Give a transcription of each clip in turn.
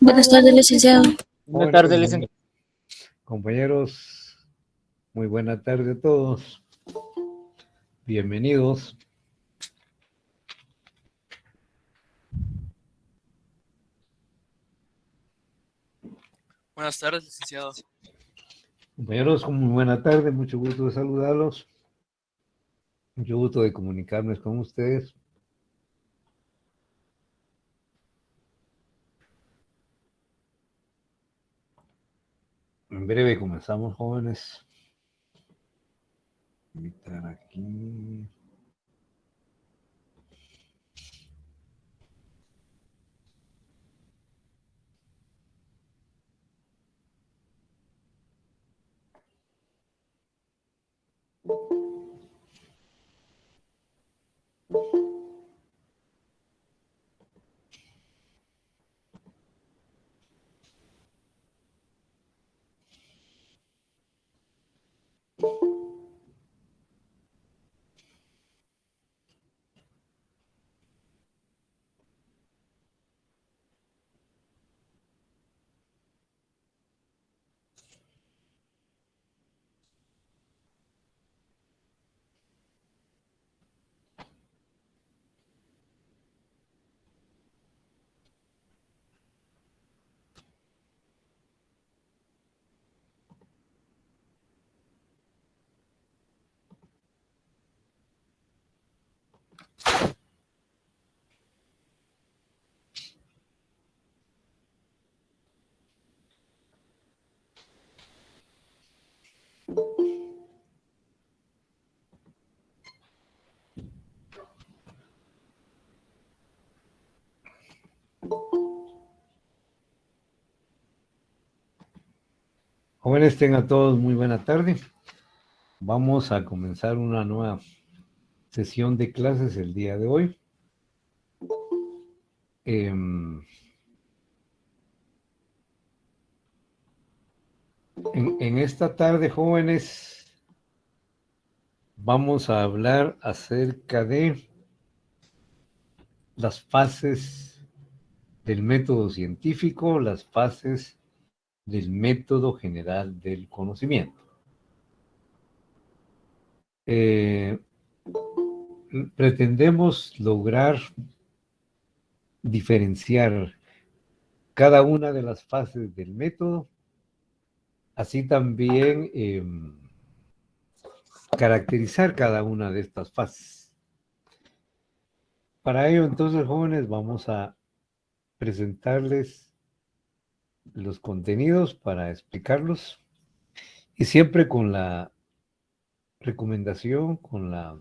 Buenas tardes, licenciado. Buenas tardes, Jóvenes, compañeros, muy buena tarde a todos. Bienvenidos. Buenas tardes, licenciado. Compañeros, muy buena tarde, mucho gusto de saludarlos. Mucho gusto de comunicarnos con ustedes. En breve comenzamos, jóvenes. Invitar aquí. Jóvenes, tengan todos muy buena tarde. Vamos a comenzar una nueva sesión de clases el día de hoy. En esta tarde, jóvenes, vamos a hablar acerca de las fases del método científico, las fases del método general del conocimiento. Pretendemos lograr diferenciar cada una de las fases del método, así también caracterizar cada una de estas fases. Para ello, entonces, jóvenes, vamos a presentarles los contenidos para explicarlos y siempre con la recomendación, con la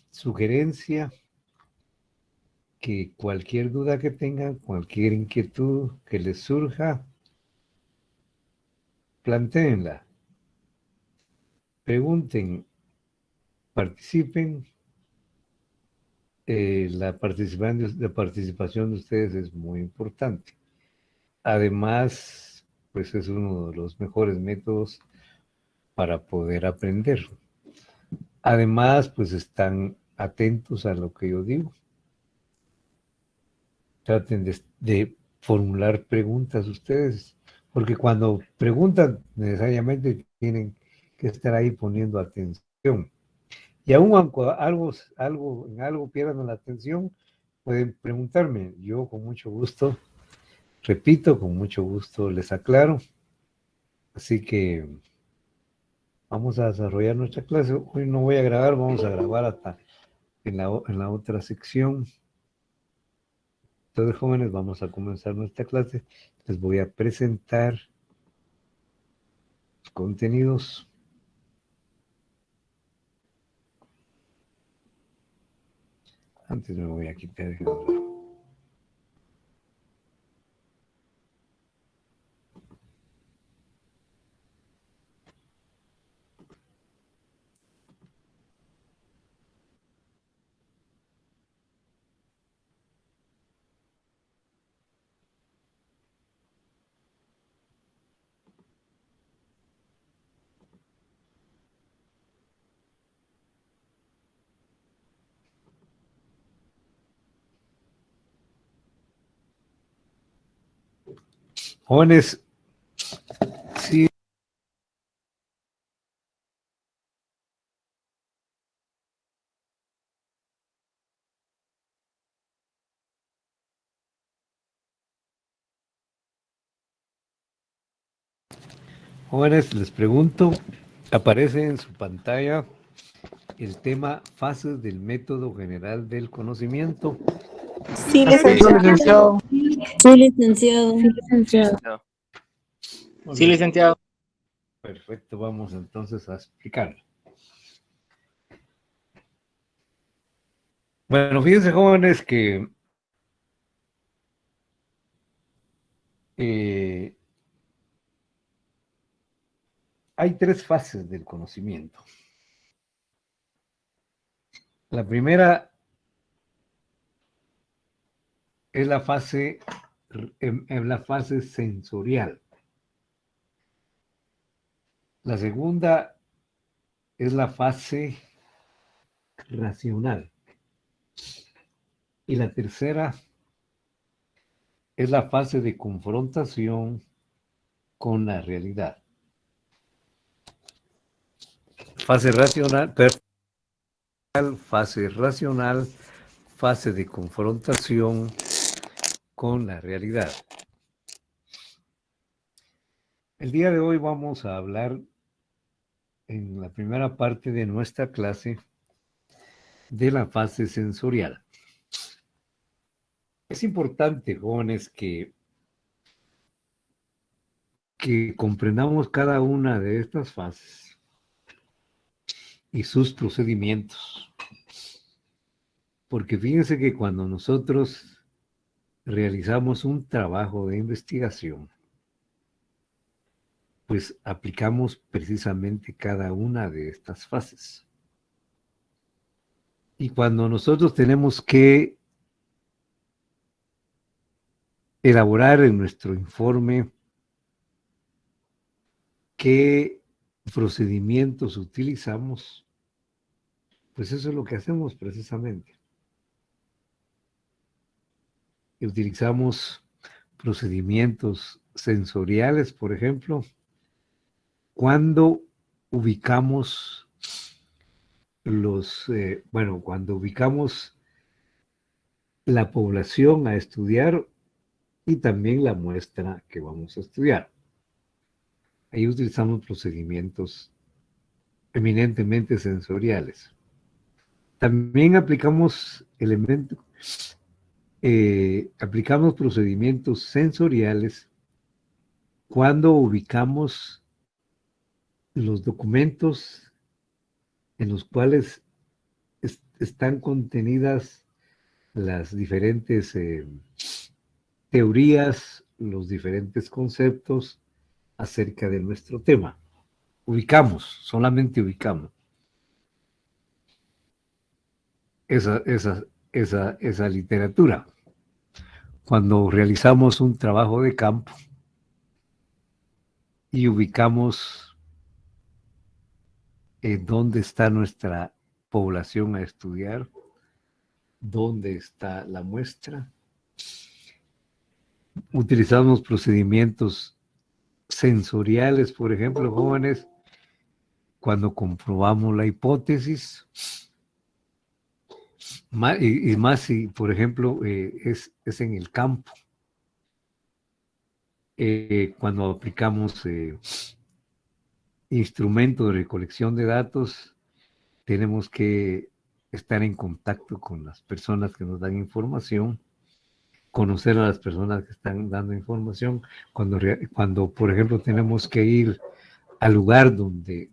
sugerencia que cualquier duda que tengan, cualquier inquietud que les surja, plantéenla, pregunten, participen. La participación de ustedes es muy importante. Además, pues es uno de los mejores métodos para poder aprender. Además, pues están atentos a lo que yo digo. Traten de formular preguntas ustedes, porque cuando preguntan necesariamente tienen que estar ahí poniendo atención. Y aún aunque en algo pierdan la atención, pueden preguntarme. Yo con mucho gusto, repito, con mucho gusto les aclaro. Así que vamos a desarrollar nuestra clase. Hoy no voy a grabar, vamos a grabar hasta en la otra sección. Entonces, jóvenes, vamos a comenzar nuestra clase. Les voy a presentar contenidos. Antes me voy a quitar el... Jóvenes, sí, jóvenes, les pregunto, aparece en su pantalla el tema fases del método general del conocimiento. Sí, Afirmo, licenciado. licenciado. Sí, licenciado. Sí, licenciado. Sí, licenciado. Perfecto, vamos entonces a explicarlo. Bueno, fíjense, jóvenes, que hay tres fases del conocimiento. La primera es la fase sensorial. La segunda es la fase racional. Y la tercera es la fase de confrontación con la realidad. Fase racional, fase de confrontación con la realidad. El día de hoy vamos a hablar en la primera parte de nuestra clase de la fase sensorial. Es importante, jóvenes, que comprendamos cada una de estas fases y sus procedimientos. Porque fíjense que cuando nosotros realizamos un trabajo de investigación, pues aplicamos precisamente cada una de estas fases. Y cuando nosotros tenemos que elaborar en nuestro informe qué procedimientos utilizamos, pues eso es lo que hacemos precisamente. Y utilizamos procedimientos sensoriales, por ejemplo, cuando ubicamos cuando ubicamos la población a estudiar y también la muestra que vamos a estudiar. Ahí utilizamos procedimientos eminentemente sensoriales. También aplicamos aplicamos procedimientos sensoriales cuando ubicamos los documentos en los cuales están contenidas las diferentes teorías, los diferentes conceptos acerca de nuestro tema. Solamente ubicamos esa literatura. Cuando realizamos un trabajo de campo y ubicamos dónde está nuestra población a estudiar, dónde está la muestra, utilizamos procedimientos sensoriales, por ejemplo, jóvenes, cuando comprobamos la hipótesis, y más si, por ejemplo, es en el campo, cuando aplicamos instrumentos de recolección de datos, tenemos que estar en contacto con las personas que nos dan información, conocer a las personas que están dando información, cuando por ejemplo, tenemos que ir al lugar donde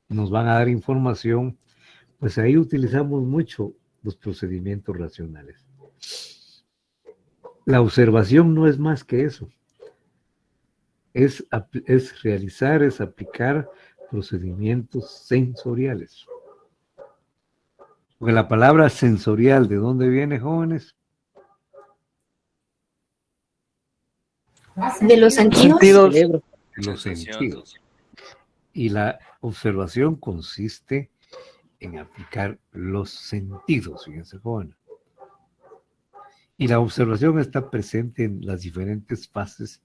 nos van a dar información, pues ahí utilizamos mucho los procedimientos racionales. La observación no es más que eso. Es aplicar procedimientos sensoriales. Porque la palabra sensorial, ¿de dónde viene, jóvenes? ¿De los sentidos? Cerebro. De los sentidos. Y la observación consiste en aplicar los sentidos, fíjense, jóvenes. Y la observación está presente en las diferentes fases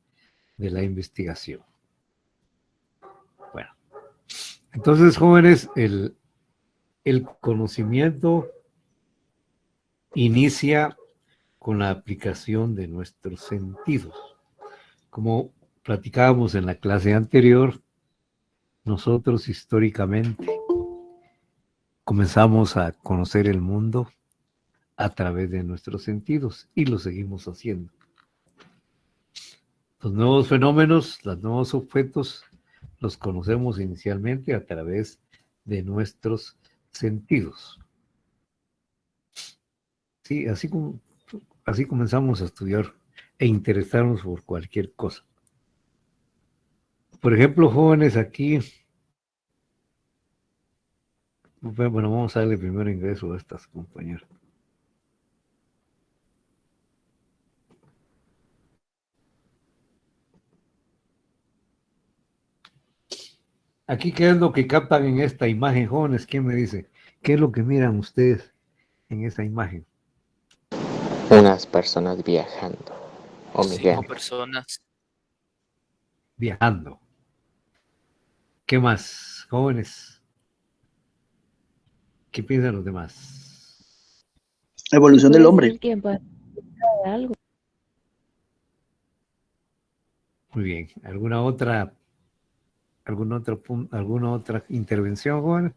de la investigación. Bueno, entonces, jóvenes, el conocimiento inicia con la aplicación de nuestros sentidos. Como platicábamos en la clase anterior, nosotros históricamente comenzamos a conocer el mundo a través de nuestros sentidos y lo seguimos haciendo. Los nuevos fenómenos, los nuevos objetos, los conocemos inicialmente a través de nuestros sentidos. Sí, así comenzamos a estudiar e interesarnos por cualquier cosa. Por ejemplo, jóvenes, aquí, bueno, vamos a darle primero ingreso a estas compañeras. Aquí, ¿qué es lo que captan en esta imagen, jóvenes? ¿Quién me dice? ¿Qué es lo que miran ustedes en esta imagen? Unas personas viajando o 5 migrando. personas. Viajando. ¿Qué más, jóvenes? ¿Qué piensan los demás? Evolución del Puede hombre. ser que en parte de algo. Muy bien. ¿Alguna otra intervención, jóvenes?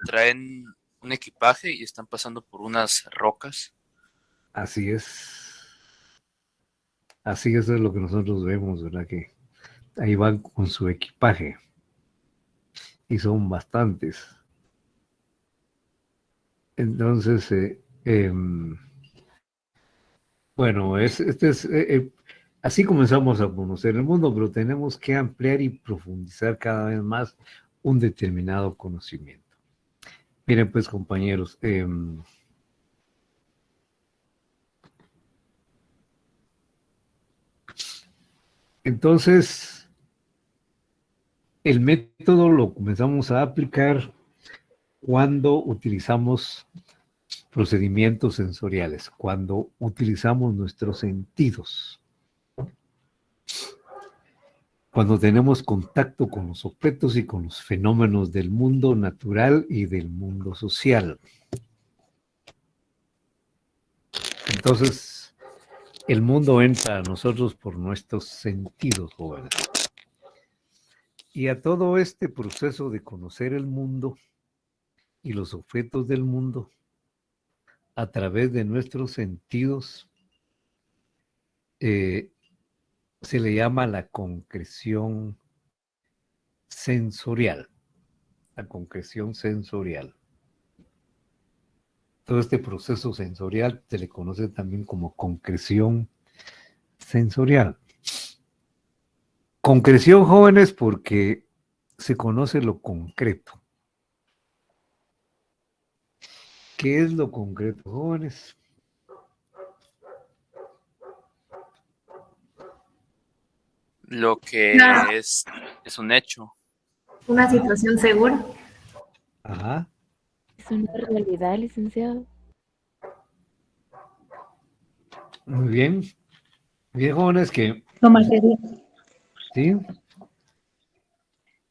Traen un equipaje y están pasando por unas rocas. Así es. Así eso es lo que nosotros vemos, ¿verdad? Que ahí van con su equipaje. Y son bastantes. Entonces, bueno, así comenzamos a conocer el mundo, pero tenemos que ampliar y profundizar cada vez más un determinado conocimiento. Miren, pues, compañeros, entonces, el método lo comenzamos a aplicar cuando utilizamos procedimientos sensoriales, cuando utilizamos nuestros sentidos, cuando tenemos contacto con los objetos y con los fenómenos del mundo natural y del mundo social. Entonces, el mundo entra a nosotros por nuestros sentidos, jóvenes. Y a todo este proceso de conocer el mundo y los objetos del mundo a través de nuestros sentidos, se le llama la concreción sensorial. La concreción sensorial. Todo este proceso sensorial se le conoce también como concreción sensorial. Concreción, jóvenes, porque se conoce lo concreto. ¿Qué es lo concreto, jóvenes? Lo Una, que es un hecho. una situación segura. Ajá. Es una realidad, licenciado. Muy bien. Bien, jóvenes, que Lo material, sí.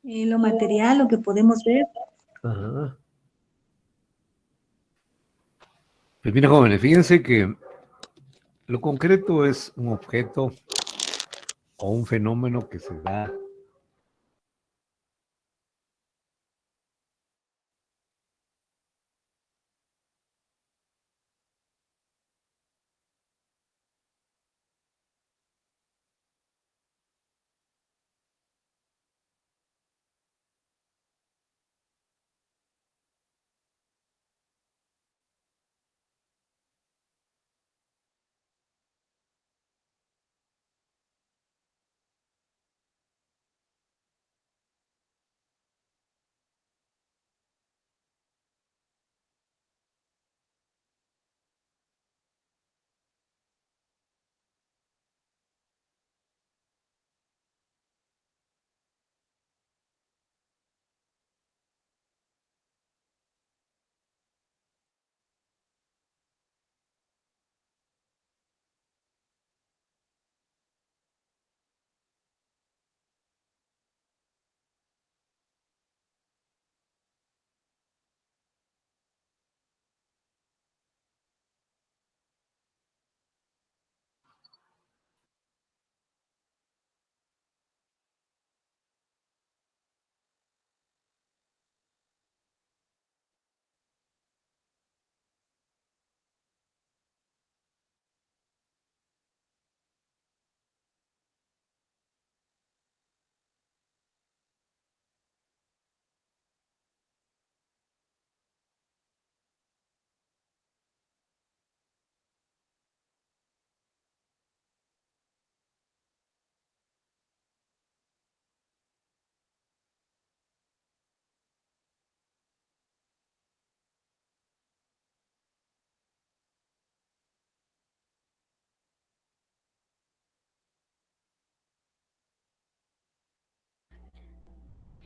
lo material, lo que podemos ver. Ajá. Pues mira, jóvenes, fíjense que lo concreto es un objeto o un fenómeno que se da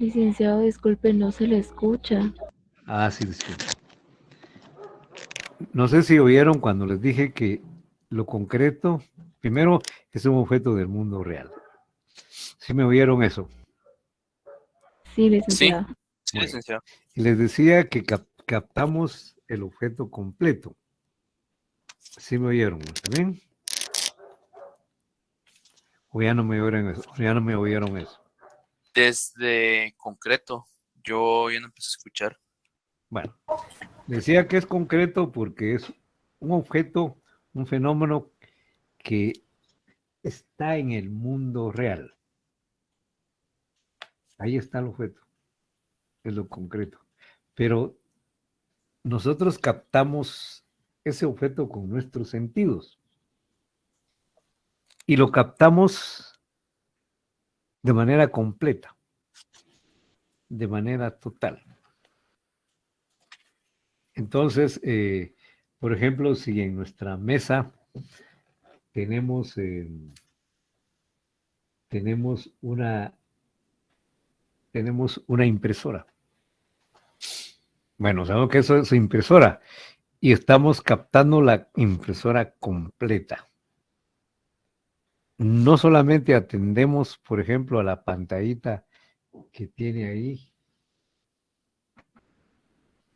Licenciado, disculpe, no se le escucha. Ah, sí, disculpe. No sé si oyeron cuando les dije que lo concreto, primero, es un objeto del mundo real. ¿Sí me oyeron eso? Sí, Sí, licenciado. sí, Bueno. licenciado. Y les decía que captamos el objeto completo. ¿Sí me oyeron? ¿Está bien? ¿O ya no me oyeron eso? ¿O ya no me oyeron eso? Desde concreto, yo ya no empecé a escuchar. Bueno, decía que es concreto porque es un objeto, un fenómeno que está en el mundo real. Ahí está el objeto, es lo concreto. Pero nosotros captamos ese objeto con nuestros sentidos y lo captamos de manera completa, de manera total. Entonces, por ejemplo, si en nuestra mesa tenemos, tenemos una impresora. Bueno, sabemos que eso es impresora y estamos captando la impresora completa. No solamente atendemos, por ejemplo, a la pantallita que tiene ahí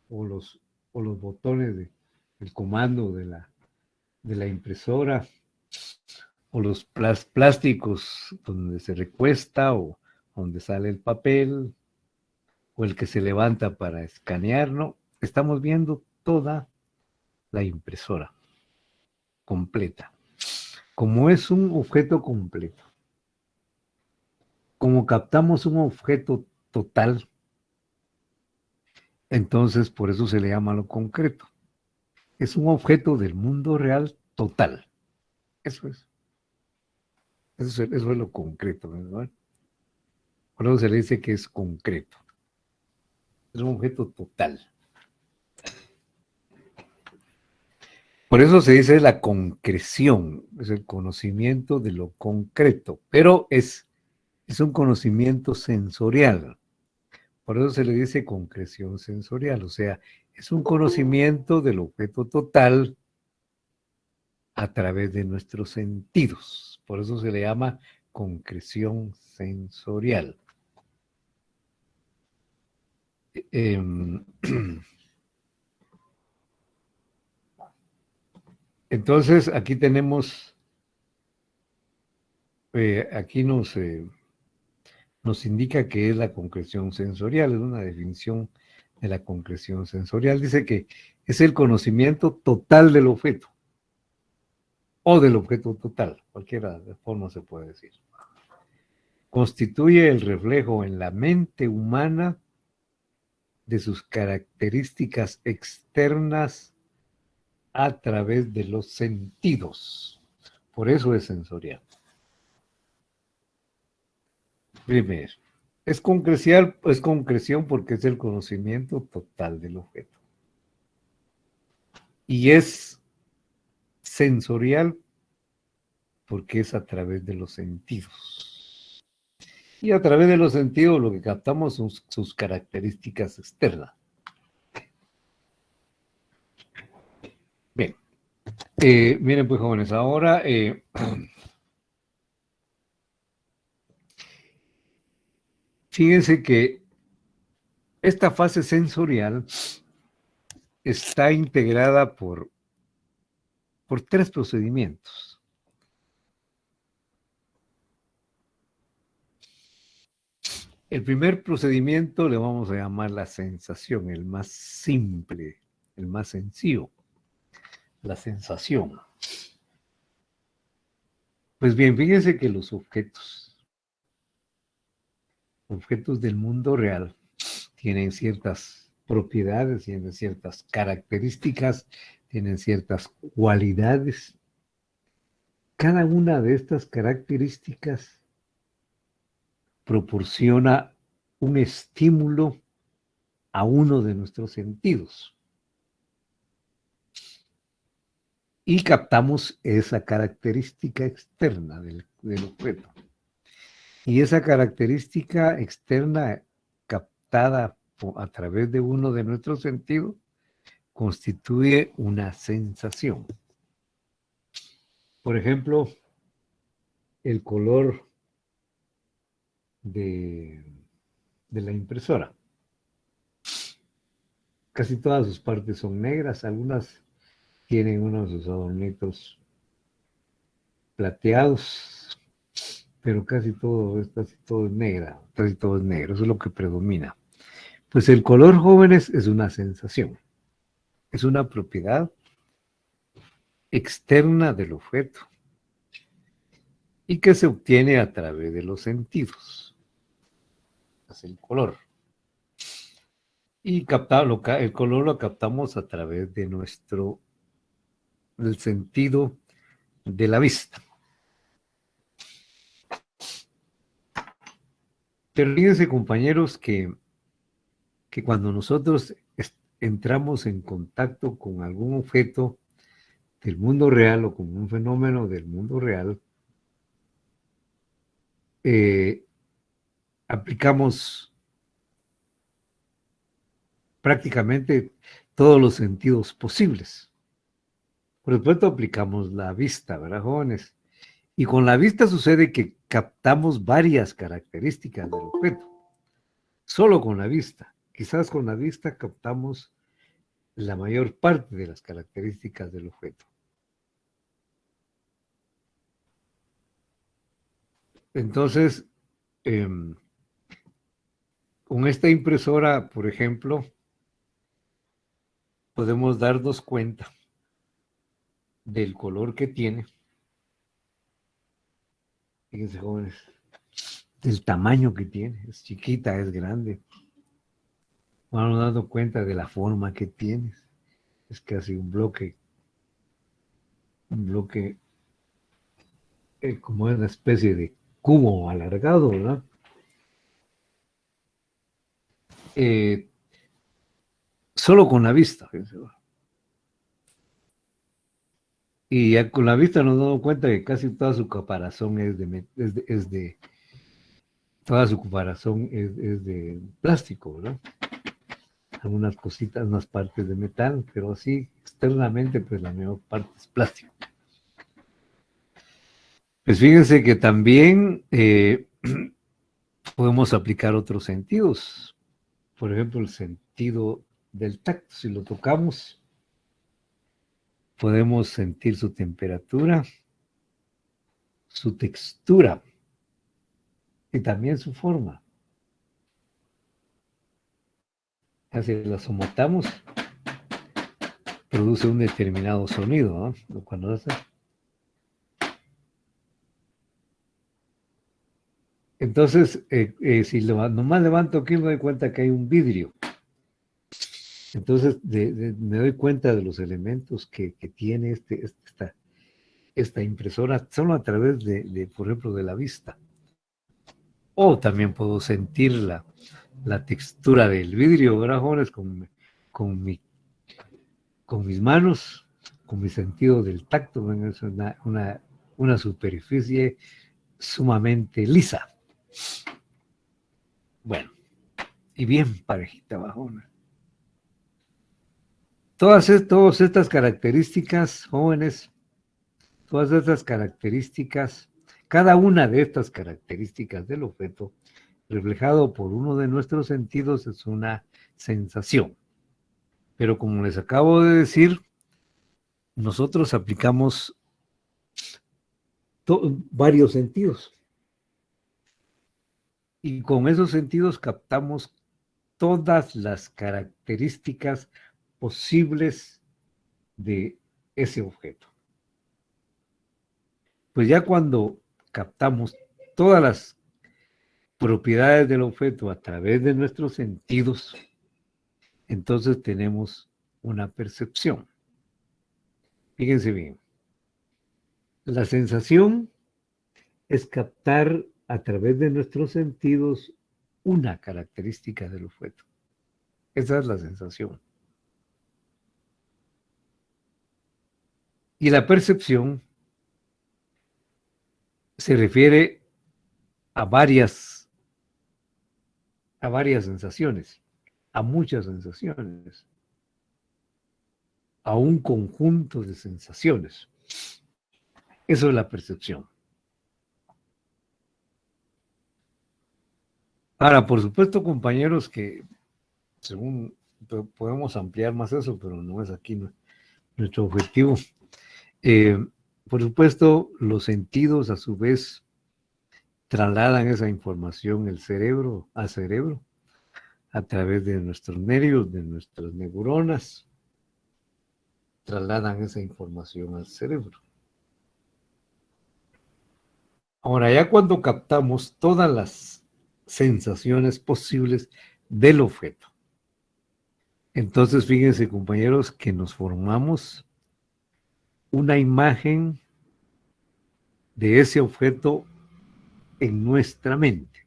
o los botones del comando de la impresora o los plásticos donde se recuesta o donde sale el papel o el que se levanta para escanear, ¿no? Estamos viendo toda la impresora completa. Como es un objeto completo, como captamos un objeto total, entonces por eso se le llama lo concreto. Es un objeto del mundo real total. Eso es. Eso es lo concreto, ¿verdad? Por eso se le dice que es concreto. Es un objeto total. Por eso se dice la concreción, es el conocimiento de lo concreto, pero es un conocimiento sensorial. Por eso se le dice concreción sensorial, o sea, es un conocimiento del objeto total a través de nuestros sentidos. Por eso se le llama concreción sensorial. Entonces, aquí tenemos, aquí nos indica que es la concreción sensorial, es una definición de la concreción sensorial. Dice que es el conocimiento total del objeto, o del objeto total, cualquiera de forma se puede decir. Constituye el reflejo en la mente humana de sus características externas a través de los sentidos. Por eso es sensorial. Primero, es concreción porque es el conocimiento total del objeto. Y es sensorial porque es a través de los sentidos. Y a través de los sentidos lo que captamos son sus características externas. Bien. Miren pues jóvenes, ahora fíjense que esta fase sensorial está integrada por tres procedimientos. El primer procedimiento le vamos a llamar la sensación, el más simple, el más sencillo, la sensación. Pues bien, fíjense que los objetos del mundo real tienen ciertas propiedades, tienen ciertas características, tienen ciertas cualidades. Cada una de estas características proporciona un estímulo a uno de nuestros sentidos. Y captamos esa característica externa del objeto. Y esa característica externa captada a través de uno de nuestros sentidos constituye una sensación. Por ejemplo, el color de la impresora. Casi todas sus partes son negras, algunas tienen unos de sus adornitos plateados, pero casi todo es negra, casi todo es negro, eso es lo que predomina. Pues el color, jóvenes, es una sensación, es una propiedad externa del objeto y que se obtiene a través de los sentidos. Es el color. Y el color lo captamos a través de del sentido de la vista. Pero fíjense, compañeros, que cuando nosotros entramos en contacto con algún objeto del mundo real o con un fenómeno del mundo real, aplicamos prácticamente todos los sentidos posibles. Por supuesto, aplicamos la vista, ¿verdad, jóvenes? Y con la vista sucede que captamos varias características del objeto. Solo con la vista. Quizás con la vista captamos la mayor parte de las características del objeto. Entonces, con esta impresora, por ejemplo, podemos darnos cuenta del color que tiene. Fíjense, jóvenes, del tamaño que tiene. Es chiquita, es grande. Vamos dando cuenta de la forma que tiene. Es casi un bloque como una especie de cubo alargado, ¿verdad? Solo con la vista, fíjense. Y ya con la vista nos damos cuenta que casi toda su caparazón toda su caparazón es de plástico, ¿verdad? Algunas cositas, unas partes de metal, pero así externamente, pues la mayor parte es plástico. Pues fíjense que también podemos aplicar otros sentidos. Por ejemplo, el sentido del tacto. Si lo tocamos, podemos sentir su temperatura, su textura y también su forma. Si la somotamos, produce un determinado sonido, ¿no? Cuando hace. Entonces, si nomás levanto aquí, me doy cuenta que hay un vidrio. Entonces, me doy cuenta de los elementos que tiene esta impresora solo a través por ejemplo, de la vista. O también puedo sentir la textura del vidrio, ¿verdad, jóvenes? Con mis manos, con mi sentido del tacto, ¿ven? Es una superficie sumamente lisa. Bueno, y bien parejita, bajona. Todas estas características, jóvenes, todas estas características, cada una de estas características del objeto, reflejado por uno de nuestros sentidos, es una sensación. Pero como les acabo de decir, nosotros aplicamos varios sentidos. Y con esos sentidos captamos todas las características posibles de ese objeto. Pues ya cuando captamos todas las propiedades del objeto a través de nuestros sentidos, entonces tenemos una percepción. Fíjense bien. La sensación es captar a través de nuestros sentidos una característica del objeto. Esa es la sensación. Y la percepción se refiere a varias a varias sensaciones, a muchas sensaciones, a un conjunto de sensaciones. Eso es la percepción. Ahora, por supuesto, compañeros, que según podemos ampliar más eso, pero no es aquí nuestro objetivo. Por supuesto, los sentidos a su vez trasladan esa información al cerebro a través de nuestros nervios, de nuestras neuronas, trasladan esa información al cerebro. Ahora, ya cuando captamos todas las sensaciones posibles del objeto, entonces fíjense, compañeros, que nos formamos una imagen de ese objeto en nuestra mente.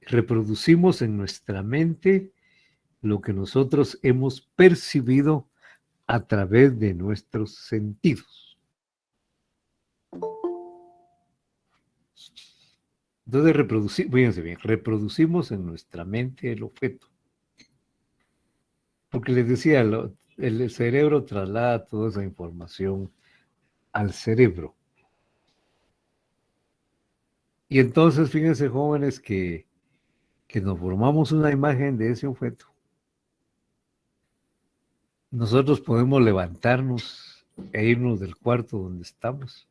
Reproducimos en nuestra mente lo que nosotros hemos percibido a través de nuestros sentidos. Entonces, fíjense bien, reproducimos en nuestra mente el objeto. Porque les decía, el cerebro traslada toda esa información al cerebro. Y entonces, fíjense, jóvenes, que nos formamos una imagen de ese objeto. Nosotros podemos levantarnos e irnos del cuarto donde estamos.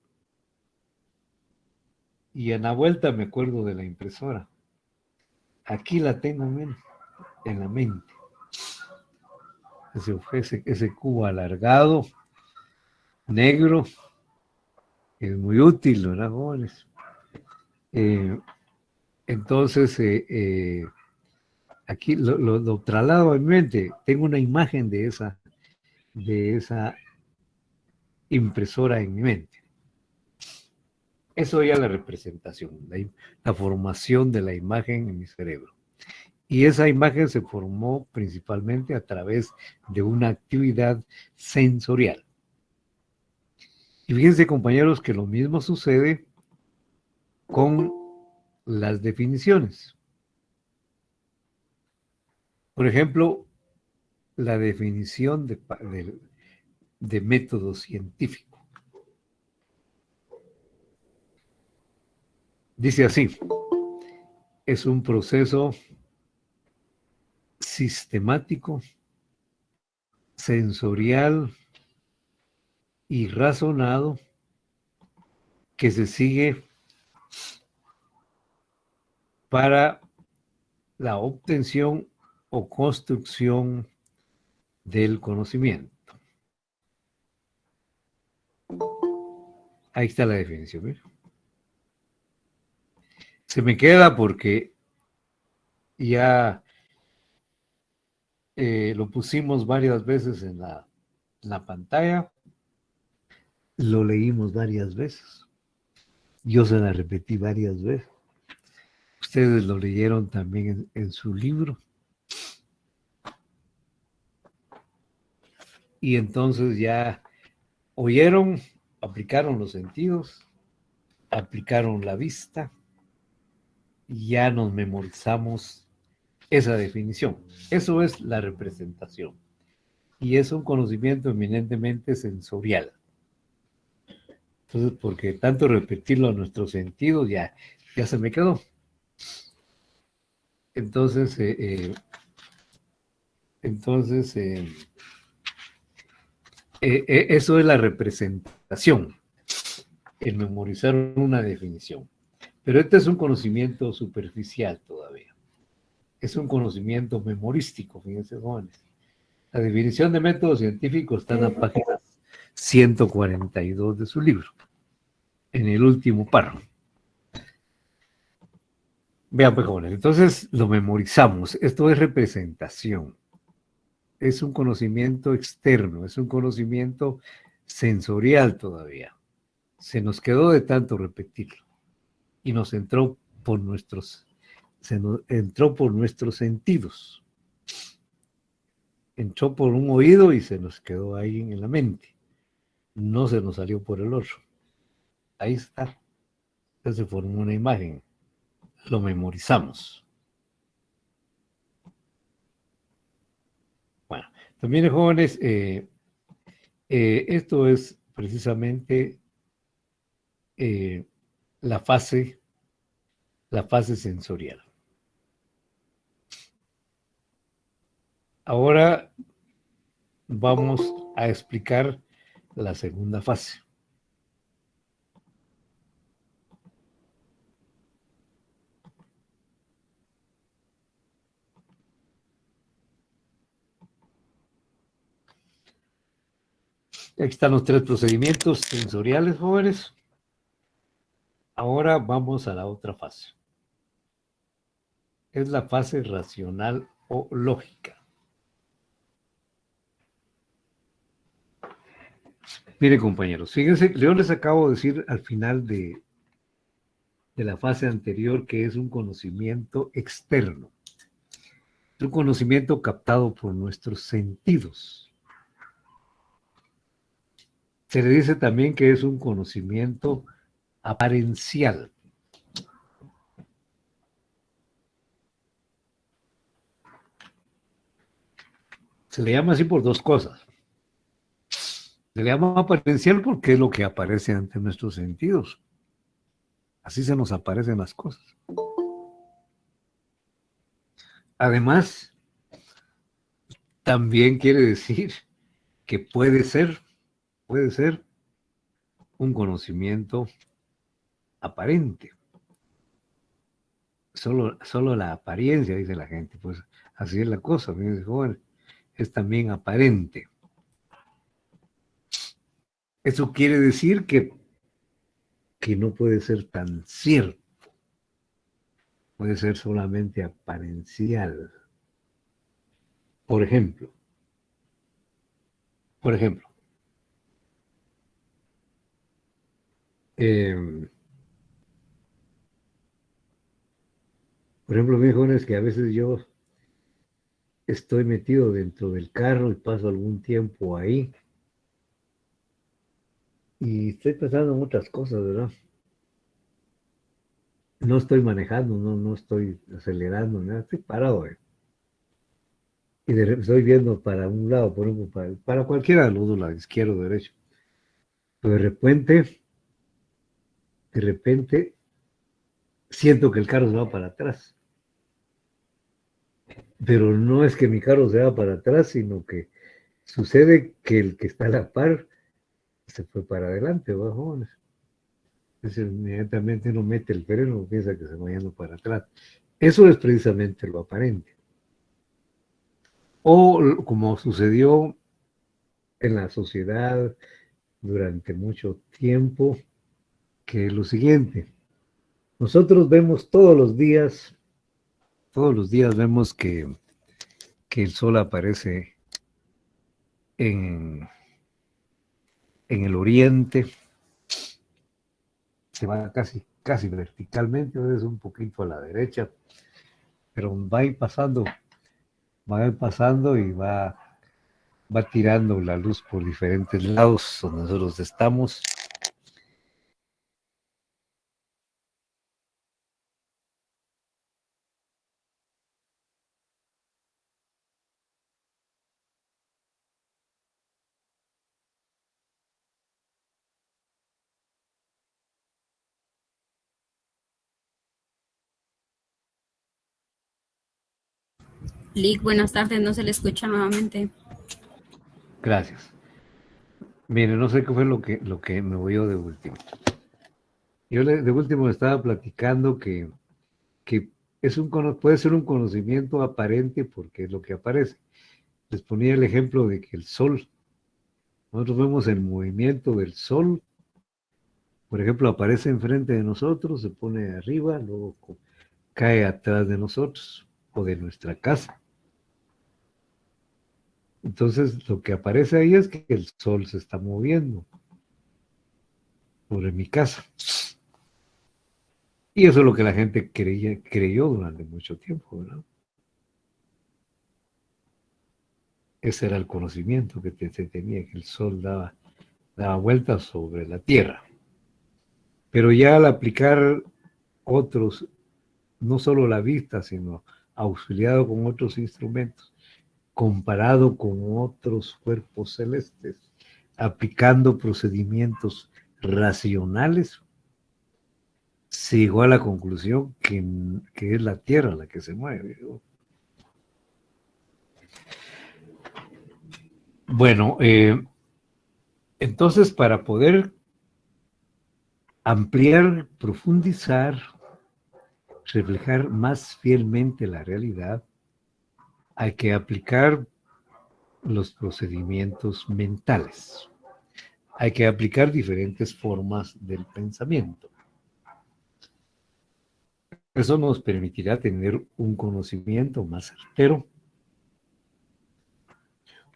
Y en la vuelta me acuerdo de la impresora. Aquí la tengo en la mente. Ese cubo alargado, negro, es muy útil, ¿verdad, jóvenes? Entonces, aquí lo traslado a mi mente. Tengo una imagen de esa impresora en mi mente. Eso ya es la representación, la formación de la imagen en mi cerebro. Y esa imagen se formó principalmente a través de una actividad sensorial. Y fíjense, compañeros, que lo mismo sucede con las definiciones. Por ejemplo, la definición de método científico. Dice así: es un proceso sistemático, sensorial y razonado que se sigue para la obtención o construcción del conocimiento. Ahí está la definición. ¿Ves? Se me queda porque ya lo pusimos varias veces en la pantalla, lo leímos varias veces, yo se la repetí varias veces, ustedes lo leyeron también en su libro, y entonces ya oyeron, aplicaron los sentidos, aplicaron la vista, y ya nos memorizamos esa definición. Eso es la representación. Y es un conocimiento eminentemente sensorial. Entonces, porque tanto repetirlo a nuestros sentidos ya se me quedó. Entonces, eso es la representación, el memorizar una definición. Pero este es un conocimiento superficial todavía. Es un conocimiento memorístico, fíjense, jóvenes. La definición de método científico está en la página 142 de su libro, en el último párrafo. Vean, pues, jóvenes, entonces lo memorizamos. Esto es representación. Es un conocimiento externo, es un conocimiento sensorial todavía. Se nos quedó de tanto repetirlo y nos entró por nuestros sentidos. Entró por un oído y se nos quedó ahí en la mente. No se nos salió por el otro. Ahí está. Entonces se formó una imagen. lo memorizamos. Bueno, también jóvenes, esto es precisamente la fase sensorial. Ahora vamos a explicar la segunda fase. Aquí están los 3 procedimientos sensoriales, jóvenes. Ahora vamos a la otra fase. Es la fase racional o lógica. Miren, compañeros, fíjense, yo les acabo de decir al final de la fase anterior que es un conocimiento externo. Es un conocimiento captado por nuestros sentidos. Se le dice también que es un conocimiento aparencial. Se le llama así por 2 cosas. Se le llama aparencial porque es lo que aparece ante nuestros sentidos. Así se nos aparecen las cosas. Además, también quiere decir que puede ser un conocimiento aparente. Solo la apariencia, dice la gente, pues así es la cosa, joven, es también aparente. Eso quiere decir que no puede ser tan cierto, puede ser solamente aparencial. Por ejemplo, mis jóvenes, que a veces yo estoy metido dentro del carro y paso algún tiempo ahí y estoy pensando en otras cosas, ¿verdad? No estoy manejando, no estoy acelerando, nada, estoy parado. Y estoy viendo para un lado, por ejemplo, para cualquiera de los dos lados, izquierdo o derecho. Pero de repente, siento que el carro se va para atrás. Pero no es que mi carro se va para atrás, sino que sucede que el que está a la par se fue para adelante, ¿va, jóvenes? Entonces, inmediatamente uno mete el freno y piensa que se va yendo para atrás. Eso es precisamente lo aparente. O como sucedió en la sociedad durante mucho tiempo, que es lo siguiente. Nosotros vemos todos los días vemos que el sol aparece en el oriente, se va casi verticalmente, es un poquito a la derecha, pero va a ir pasando y va tirando la luz por diferentes lados donde nosotros estamos. Lick, buenas tardes, no se le escucha nuevamente. Gracias. Mire, no sé qué fue lo que me oyó de último. Yo de último le estaba platicando que puede ser un conocimiento aparente porque es lo que aparece. Les ponía el ejemplo de que el sol, nosotros vemos el movimiento del sol, por ejemplo, aparece enfrente de nosotros, se pone arriba, luego cae atrás de nosotros o de nuestra casa. Entonces, lo que aparece ahí es que el sol se está moviendo sobre mi casa. Y eso es lo que la gente creyó durante mucho tiempo, ¿verdad? Ese era el conocimiento que se tenía, que el sol daba vueltas sobre la tierra. Pero ya al aplicar otros no solo la vista, sino auxiliado con otros instrumentos, comparado con otros cuerpos celestes, aplicando procedimientos racionales, se llegó a la conclusión que es la Tierra la que se mueve. Bueno, entonces para poder ampliar, profundizar, reflejar más fielmente la realidad, hay que aplicar los procedimientos mentales. Hay que aplicar diferentes formas del pensamiento. Eso nos permitirá tener un conocimiento más certero,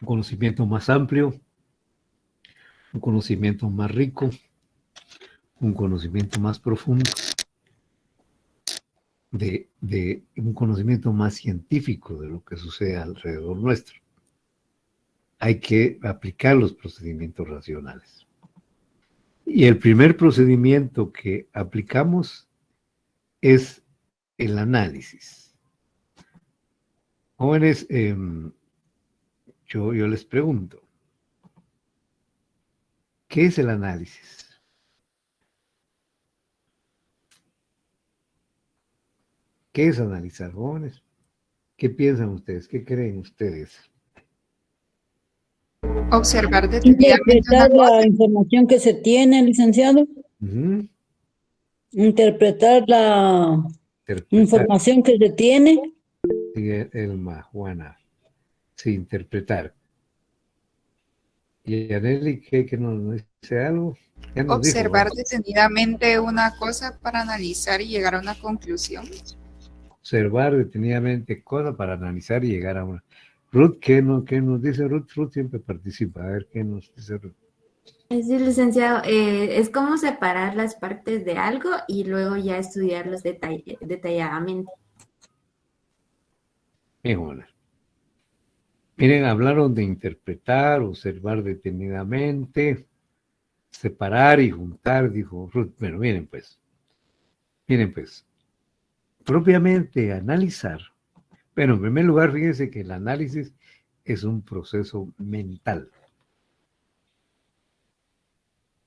un conocimiento más amplio, un conocimiento más rico, un conocimiento más profundo, de un conocimiento más científico de lo que sucede alrededor nuestro. Hay que aplicar los procedimientos racionales. Y el primer procedimiento que aplicamos es el análisis. Jóvenes, yo les pregunto, ¿qué es el análisis? ¿Qué es analizar, jóvenes? ¿Qué piensan ustedes? ¿Qué creen ustedes? Observar detenidamente Interpretar una la cosa. información que se tiene, licenciado. Ujú. Interpretar la Interpretar. información que se tiene. Sí, Elma, Juana. Sí, interpretar. ¿Y Aneli, qué nos dice algo? Ya nos dijo, Observar ¿verdad? detenidamente una cosa para analizar y llegar a una conclusión. Observar detenidamente cosas para analizar y llegar a una. Ruth, ¿qué nos dice Ruth? Ruth siempre participa. A ver, ¿qué nos dice Ruth? Sí, licenciado, es como separar las partes de algo y luego ya estudiarlos detalladamente. Bien, Juana. Miren, hablaron de interpretar, observar detenidamente, separar y juntar, dijo Ruth. Bueno, miren pues, propiamente analizar. Bueno, en primer lugar, fíjense que el análisis es un proceso mental.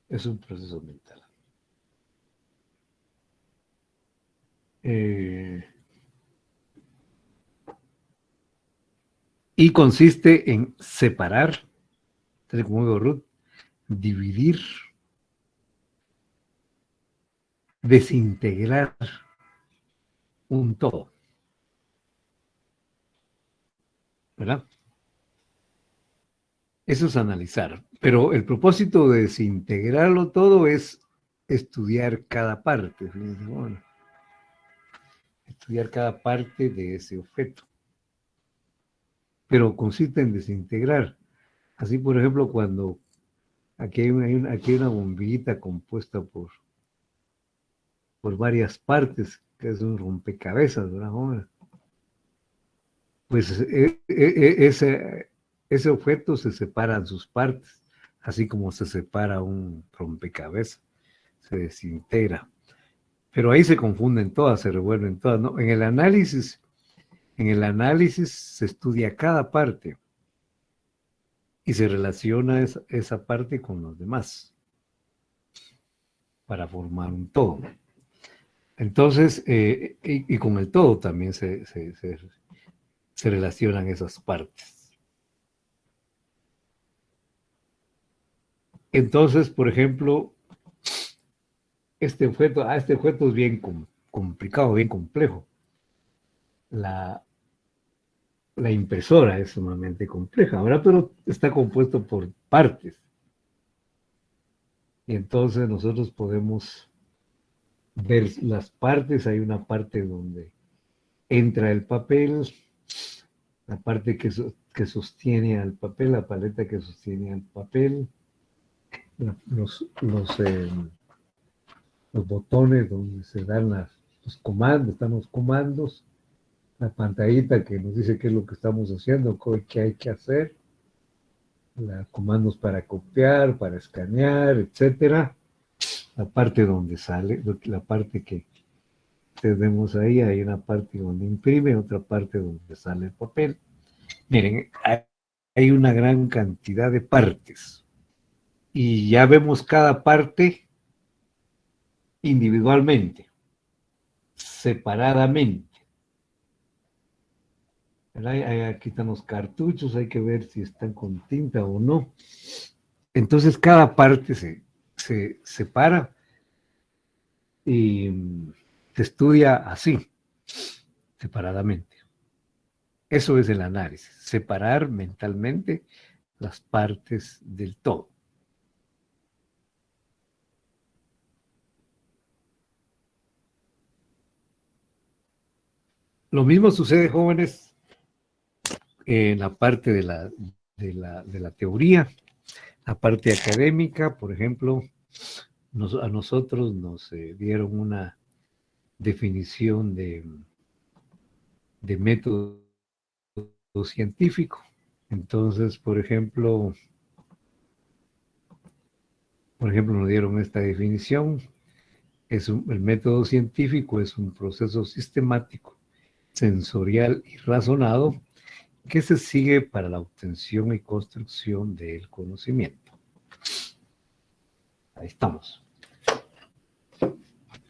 Es un proceso mental. Y consiste en separar, tal como dijo Ruth, dividir, desintegrar un todo. ¿Verdad? Eso es analizar. Pero el propósito de desintegrarlo todo es estudiar cada parte. Fíjense, bueno, estudiar cada parte de ese objeto. Pero consiste en desintegrar. Así, por ejemplo, cuando aquí hay una bombillita compuesta por varias partes, que es un rompecabezas, ¿verdad, joven? Pues ese objeto se separa en sus partes, así como se separa un rompecabezas, se desintegra. Pero ahí se confunden todas, se revuelven todas, ¿no? En el análisis se estudia cada parte y se relaciona esa parte con los demás para formar un todo. Entonces, y con el todo también se relacionan esas partes. Entonces, por ejemplo, este objeto es bien complicado, bien complejo. La impresora es sumamente compleja, ¿verdad? Pero está compuesto por partes. Y entonces nosotros podemos ver las partes. Hay una parte donde entra el papel, la parte que sostiene al papel, la paleta que sostiene al papel, los botones donde se dan los comandos, están los comandos, la pantallita que nos dice qué es lo que estamos haciendo, qué hay que hacer, comandos para copiar, para escanear, etcétera. La parte donde sale, la parte que ustedes vemos ahí, hay una parte donde imprime, otra parte donde sale el papel. Miren, hay una gran cantidad de partes y ya vemos cada parte individualmente, separadamente. Aquí están los cartuchos, hay que ver si están con tinta o no. Entonces cada parte se separa y se estudia así, separadamente. Eso es el análisis, separar mentalmente las partes del todo. Lo mismo sucede, jóvenes, en la parte de la teoría, la parte académica. Por ejemplo, a nosotros nos dieron una definición de método científico. Entonces, por ejemplo, nos dieron esta definición. El método científico es un proceso sistemático, sensorial y razonado que se sigue para la obtención y construcción del conocimiento. Ahí estamos.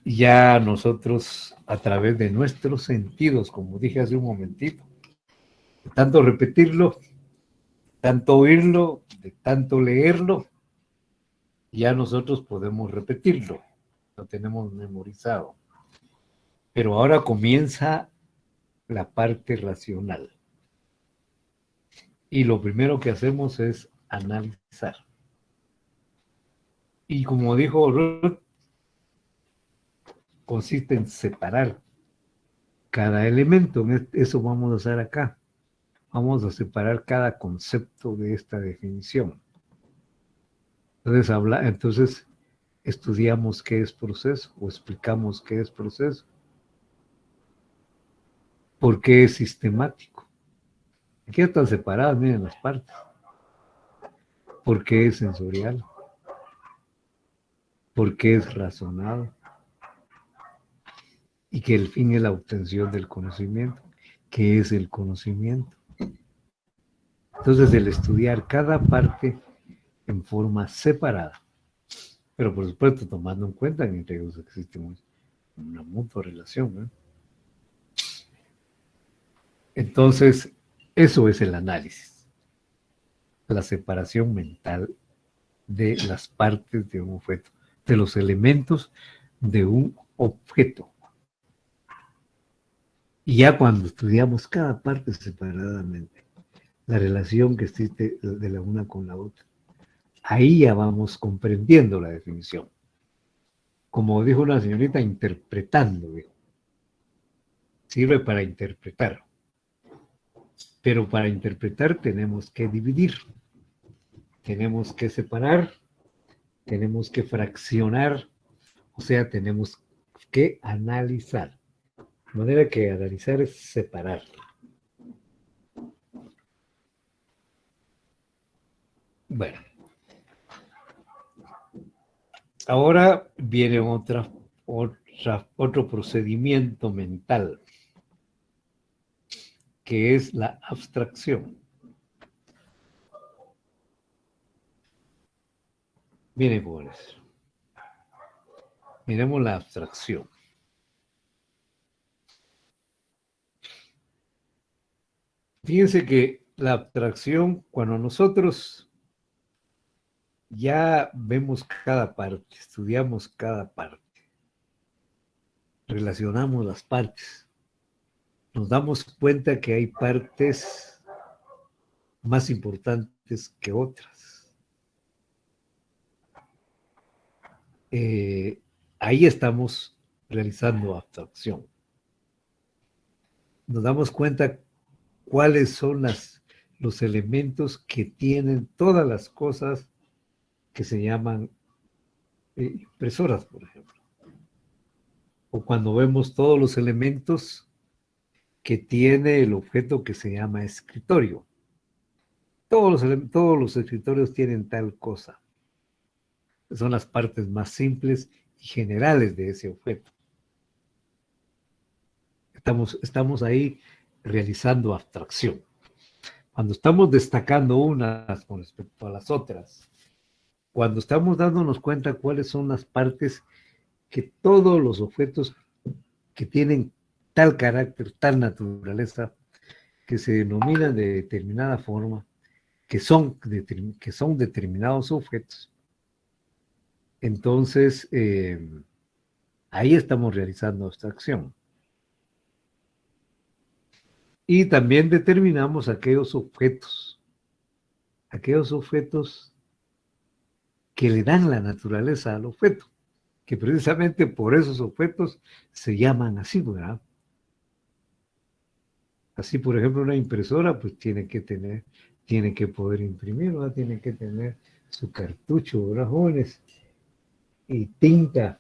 Ya nosotros, a través de nuestros sentidos, como dije hace un momentito, de tanto repetirlo, tanto oírlo, de tanto leerlo, ya nosotros podemos repetirlo, lo tenemos memorizado. Pero ahora comienza la parte racional. Y lo primero que hacemos es analizar. Y como dijo Ruth, consiste en separar cada elemento. Eso vamos a hacer acá. Vamos a separar cada concepto de esta definición. Entonces estudiamos qué es proceso o explicamos qué es proceso. ¿Por qué es sistemático? Aquí están separadas, miren las partes. ¿Por qué es sensorial? ¿Por qué es razonado? Y que el fin es la obtención del conocimiento. ¿Qué es el conocimiento? Entonces, el estudiar cada parte en forma separada, pero por supuesto tomando en cuenta que entre ellos existe una mutua relación, ¿eh? Entonces, eso es el análisis, la separación mental de las partes de un objeto, de los elementos de un objeto. Y ya cuando estudiamos cada parte separadamente, la relación que existe de la una con la otra, ahí ya vamos comprendiendo la definición. Como dijo una señorita, interpretando, dijo. Sirve para interpretar. Pero para interpretar tenemos que dividir, tenemos que separar, tenemos que fraccionar, o sea, tenemos que analizar. De manera que analizar es separar. Bueno. Ahora viene otro procedimiento mental, que es la abstracción. Miren, jóvenes, miremos la abstracción. Fíjense que la abstracción, cuando nosotros ya vemos cada parte, estudiamos cada parte, relacionamos las partes, nos damos cuenta que hay partes más importantes que otras. Ahí estamos realizando abstracción. Nos damos cuenta cuáles son los elementos que tienen todas las cosas que se llaman impresoras, por ejemplo. O cuando vemos todos los elementos que tiene el objeto que se llama escritorio. Todos los escritorios tienen tal cosa. Son las partes más simples y generales de ese objeto. Estamos ahí realizando abstracción. Cuando estamos destacando unas con respecto a las otras, cuando estamos dándonos cuenta cuáles son las partes que todos los objetos que tienen tal carácter, tal naturaleza, que se denominan de determinada forma, que son determinados objetos, entonces ahí estamos realizando abstracción. Y también determinamos aquellos objetos que le dan la naturaleza al objeto, que precisamente por esos objetos se llaman así, ¿verdad? Así, por ejemplo, una impresora pues tiene que poder imprimir, ¿verdad? Tiene que tener su cartucho, ¿verdad, jóvenes? Y tinta,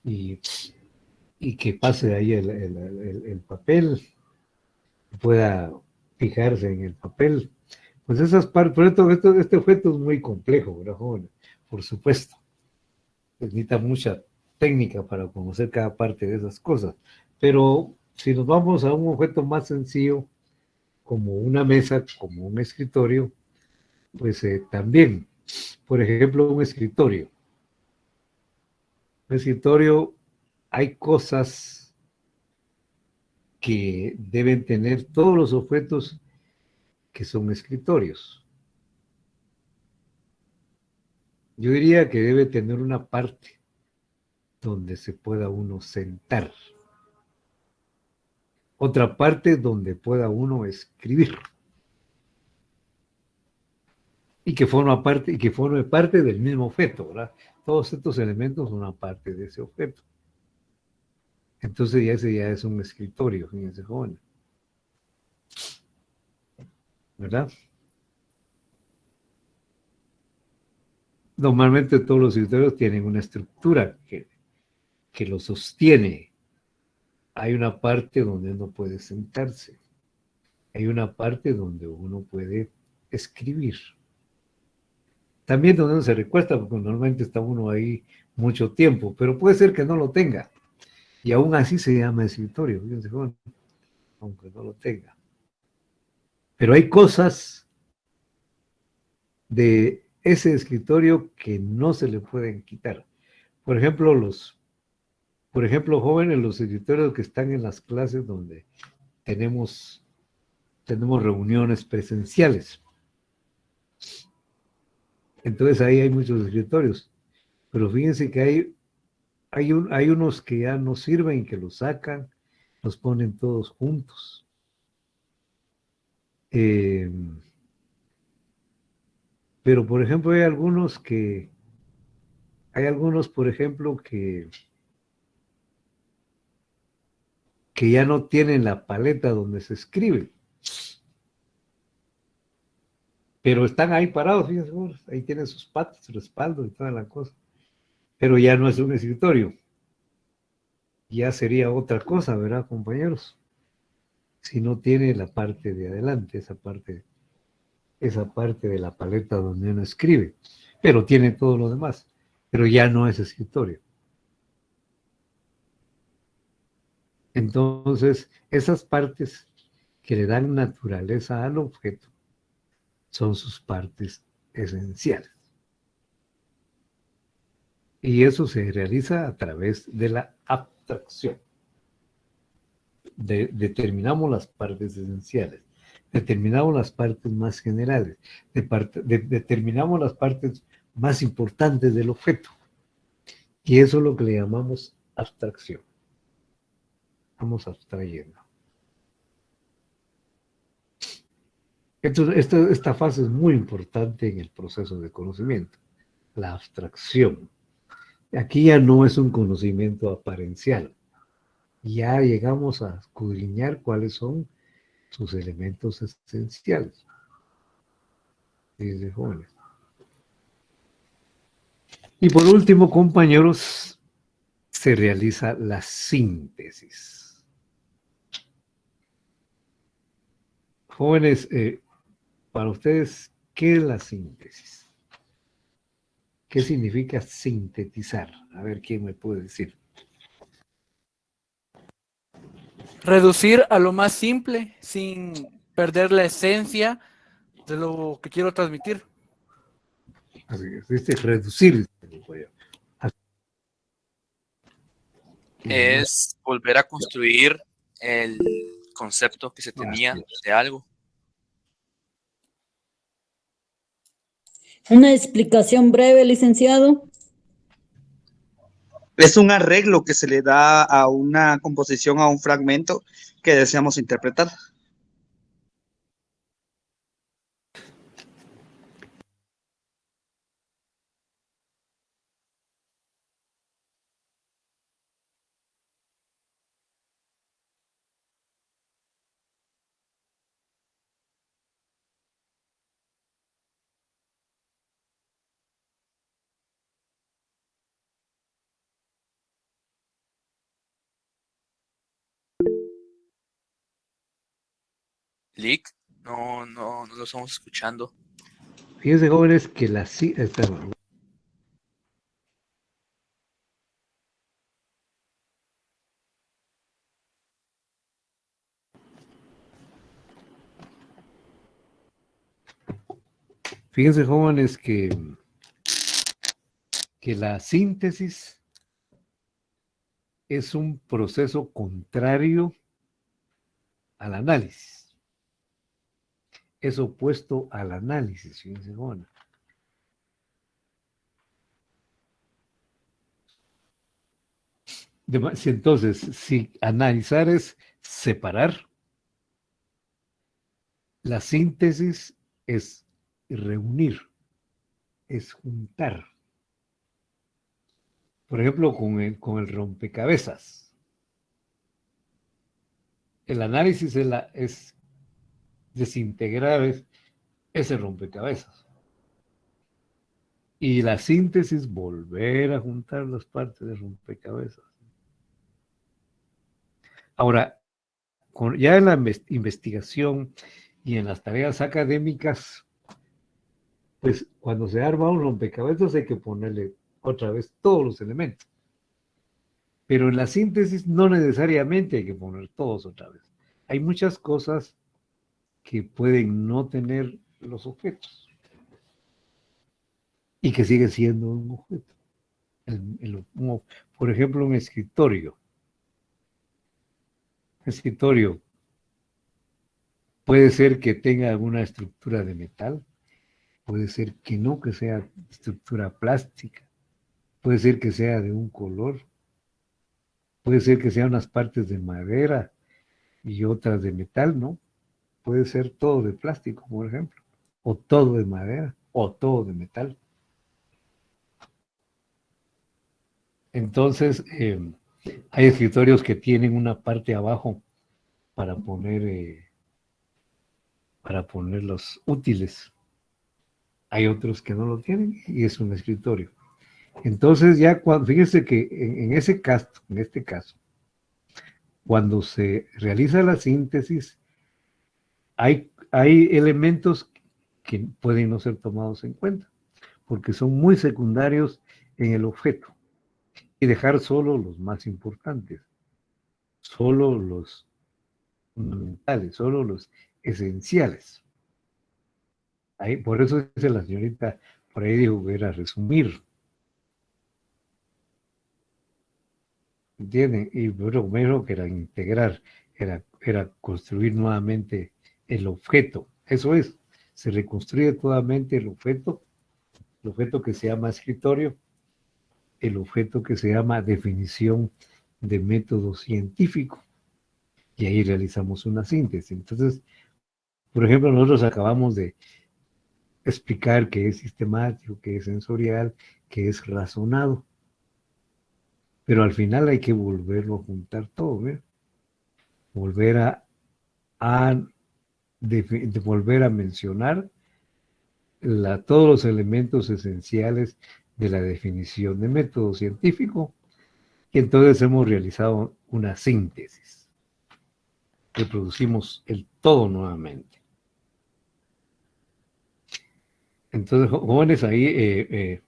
y que pase ahí el papel, pueda fijarse en el papel. Pues esas partes, por esto, este objeto es muy complejo, ¿verdad, jóvenes? Por supuesto. Necesita mucha técnica para conocer cada parte de esas cosas. Pero si nos vamos a un objeto más sencillo, como una mesa, como un escritorio, pues también, por ejemplo, un escritorio. Un escritorio, hay cosas que deben tener todos los objetos que son escritorios. Yo diría que debe tener una parte donde se pueda uno sentar. Otra parte donde pueda uno escribir. Y que forme parte del mismo objeto, ¿verdad? Todos estos elementos son una parte de ese objeto. Entonces ese ya es un escritorio, fíjense, joven. ¿Verdad? Normalmente todos los escritorios tienen una estructura que lo sostiene. Hay una parte donde uno puede sentarse. Hay una parte donde uno puede escribir. También donde uno se recuesta, porque normalmente está uno ahí mucho tiempo, pero puede ser que no lo tenga. Y aún así se llama escritorio, fíjense, joven, aunque no lo tenga. Pero hay cosas de ese escritorio que no se le pueden quitar. Por ejemplo, jóvenes, los escritorios que están en las clases donde tenemos reuniones presenciales. Entonces ahí hay muchos escritorios. Pero fíjense que hay unos que ya no sirven, que los sacan, los ponen todos juntos. Pero, por ejemplo, hay algunos, por ejemplo, que ya no tienen la paleta donde se escribe. Pero están ahí parados, fíjense, ahí tienen sus patas, su respaldo y toda la cosa. Pero ya no es un escritorio. Ya sería otra cosa, ¿verdad, compañeros? Si no tiene la parte de adelante, esa parte de la paleta donde uno escribe. Pero tiene todo lo demás. Pero ya no es escritorio. Entonces, esas partes que le dan naturaleza al objeto son sus partes esenciales. Y eso se realiza a través de la abstracción. Determinamos las partes esenciales, determinamos las partes más generales, determinamos las partes más importantes del objeto. Y eso es lo que le llamamos abstracción. Estamos abstrayendo. Esta fase es muy importante en el proceso de conocimiento, la abstracción. Aquí ya no es un conocimiento aparencial, ya llegamos a escudriñar cuáles son sus elementos esenciales. Desde jóvenes. Y por último, compañeros, se realiza la síntesis. Jóvenes, para ustedes, ¿qué es la síntesis? ¿Qué significa sintetizar? A ver, ¿quién me puede decir? reducir a lo más simple sin perder la esencia de lo que quiero transmitir. Así es reducir. Es volver a construir el concepto que se tenía de algo. Una explicación breve, licenciado. Es un arreglo que se le da a una composición, a un fragmento que deseamos interpretar. Lick, no lo estamos escuchando. Fíjense, jóvenes, que fíjense, jóvenes, que la síntesis es un proceso contrario al análisis. Es opuesto al análisis, fíjense, jóvenes. Entonces, si analizar es separar, la síntesis es reunir, es juntar. Por ejemplo, con el rompecabezas. El análisis es desintegrar ese rompecabezas. Y la síntesis, volver a juntar las partes del rompecabezas. Ahora, ya en la investigación y en las tareas académicas, pues cuando se arma un rompecabezas hay que ponerle otra vez todos los elementos. Pero en la síntesis no necesariamente hay que poner todos otra vez. Hay muchas cosas que pueden no tener los objetos y que sigue siendo un objeto. Por ejemplo, un escritorio. Escritorio puede ser que tenga alguna estructura de metal, puede ser que no, que sea estructura plástica, puede ser que sea de un color, puede ser que sean unas partes de madera y otras de metal, ¿no? Puede ser todo de plástico, por ejemplo, o todo de madera, o todo de metal. Entonces, hay escritorios que tienen una parte abajo para poner los útiles. Hay otros que no lo tienen y es un escritorio. Entonces ya fíjense que en este caso, cuando se realiza la síntesis, hay elementos que pueden no ser tomados en cuenta, porque son muy secundarios en el objeto, y dejar solo los más importantes, solo los fundamentales, solo los esenciales. Por eso dice la señorita, por ahí dijo que era resumir. ¿Entienden? Y primero que era integrar, era construir nuevamente el objeto. Eso es, se reconstruye nuevamente el objeto que se llama escritorio, el objeto que se llama definición de método científico. Y ahí realizamos una síntesis. Entonces, por ejemplo, nosotros acabamos de explicar qué es sistemático, qué es sensorial, qué es razonado. Pero al final hay que volverlo a juntar todo, ¿eh? Volver volver a mencionar todos los elementos esenciales de la definición de método científico, y entonces hemos realizado una síntesis. Reproducimos el todo nuevamente. Entonces, jóvenes, ahí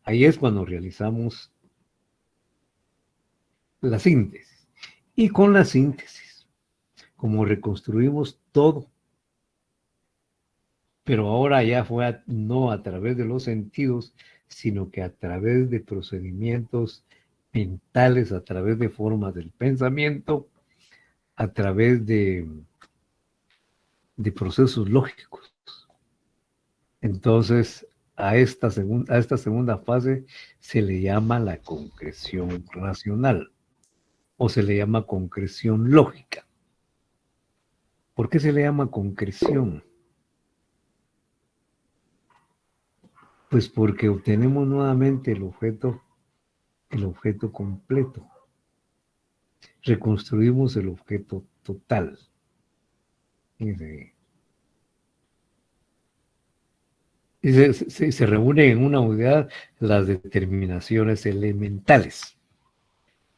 es cuando realizamos la síntesis. Y con la síntesis como reconstruimos todo. Pero ahora ya fue no a través de los sentidos, sino que a través de procedimientos mentales, a través de formas del pensamiento, a través de procesos lógicos. Entonces, a esta segunda fase se le llama la concreción racional o se le llama concreción lógica. ¿Por qué se le llama concreción? Pues porque obtenemos nuevamente el objeto completo. Reconstruimos el objeto total. Fíjense. Y se reúnen en una unidad las determinaciones elementales.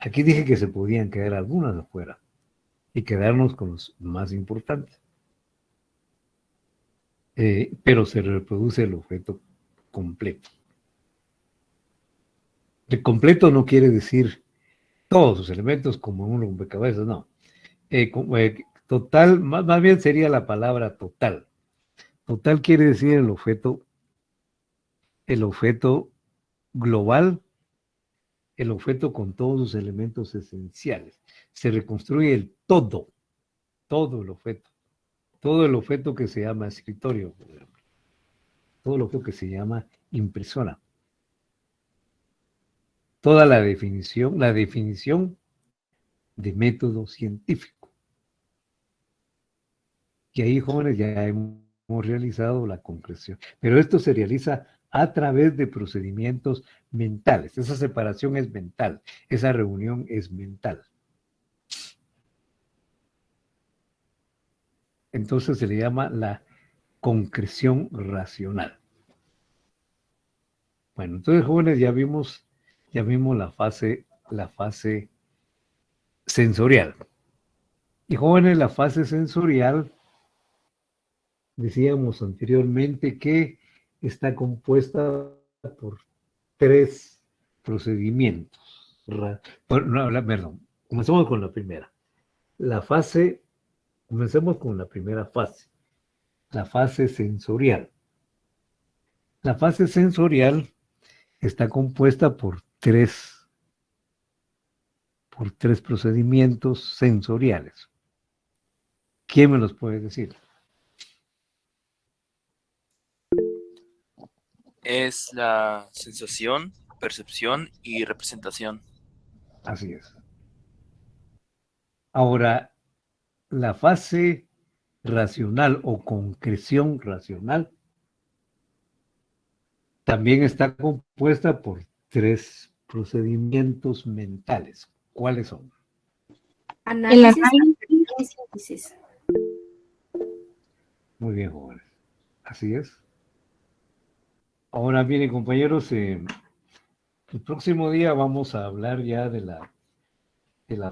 Aquí dije que se podían quedar algunas afuera y quedarnos con los más importantes. Pero se reproduce el objeto completo. El completo no quiere decir todos sus elementos como un rompecabezas, no. Total, más bien sería la palabra total. Total quiere decir el objeto global, el objeto con todos sus elementos esenciales. Se reconstruye el todo el objeto que se llama escritorio, por ejemplo. Todo lo que se llama impresora. Toda la definición de método científico. Y ahí, jóvenes, ya hemos realizado la concreción. Pero esto se realiza a través de procedimientos mentales. Esa separación es mental. Esa reunión es mental. Entonces se le llama la concreción racional. Bueno, entonces, jóvenes, ya vimos la fase sensorial. Y, jóvenes, la fase sensorial, decíamos anteriormente que está compuesta por 3 procedimientos. Perdón, comencemos con la primera. Comencemos con la primera fase, la fase sensorial. La fase sensorial está compuesta por 3 procedimientos sensoriales. ¿Quién me los puede decir? Es la sensación, percepción y representación. Así es. Ahora, la fase racional o concreción racional también está compuesta por 3 procedimientos mentales. ¿Cuáles son? Análisis y síntesis. Muy bien, jóvenes. Así es. Ahora, miren, compañeros, el próximo día vamos a hablar ya de la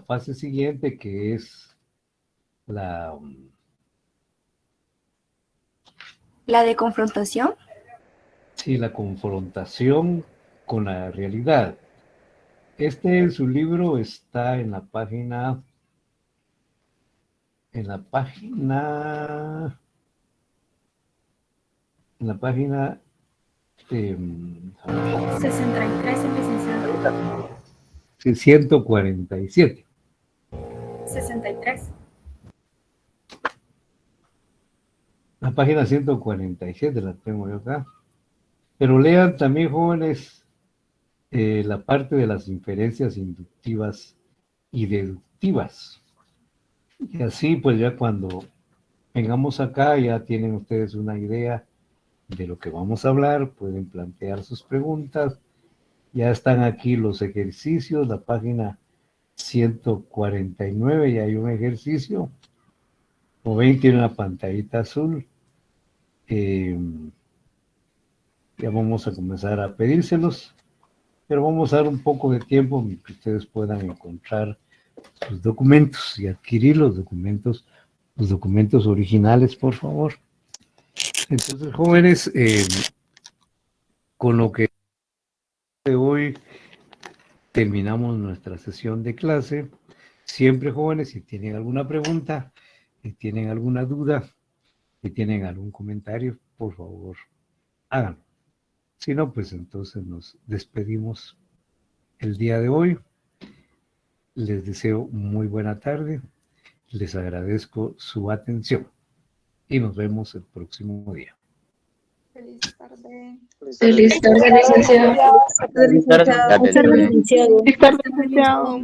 fase siguiente, que es ¿La de confrontación? Sí, la confrontación con la realidad. En su libro está en la página 63, el licenciado. sí, 147. 63. La página 147 la tengo yo acá. Pero lean también, jóvenes, la parte de las inferencias inductivas y deductivas. Y así, pues ya cuando vengamos acá, ya tienen ustedes una idea de lo que vamos a hablar, pueden plantear sus preguntas. Ya están aquí los ejercicios, la página 149, ya hay un ejercicio. Como ven, tiene una pantallita azul. Ya vamos a comenzar a pedírselos, pero vamos a dar un poco de tiempo para que ustedes puedan encontrar sus documentos y adquirir los documentos originales, por favor. Entonces, jóvenes, con lo que de hoy terminamos nuestra sesión de clase. Siempre, jóvenes, si tienen alguna pregunta, Si tienen alguna duda, si tienen algún comentario, por favor, háganlo. Si no, pues entonces nos despedimos el día de hoy. Les deseo muy buena tarde. Les agradezco su atención y nos vemos el próximo día. Feliz tarde. Feliz tarde, licenciado. Feliz tarde. Licenciado. Feliz tarde, licenciado.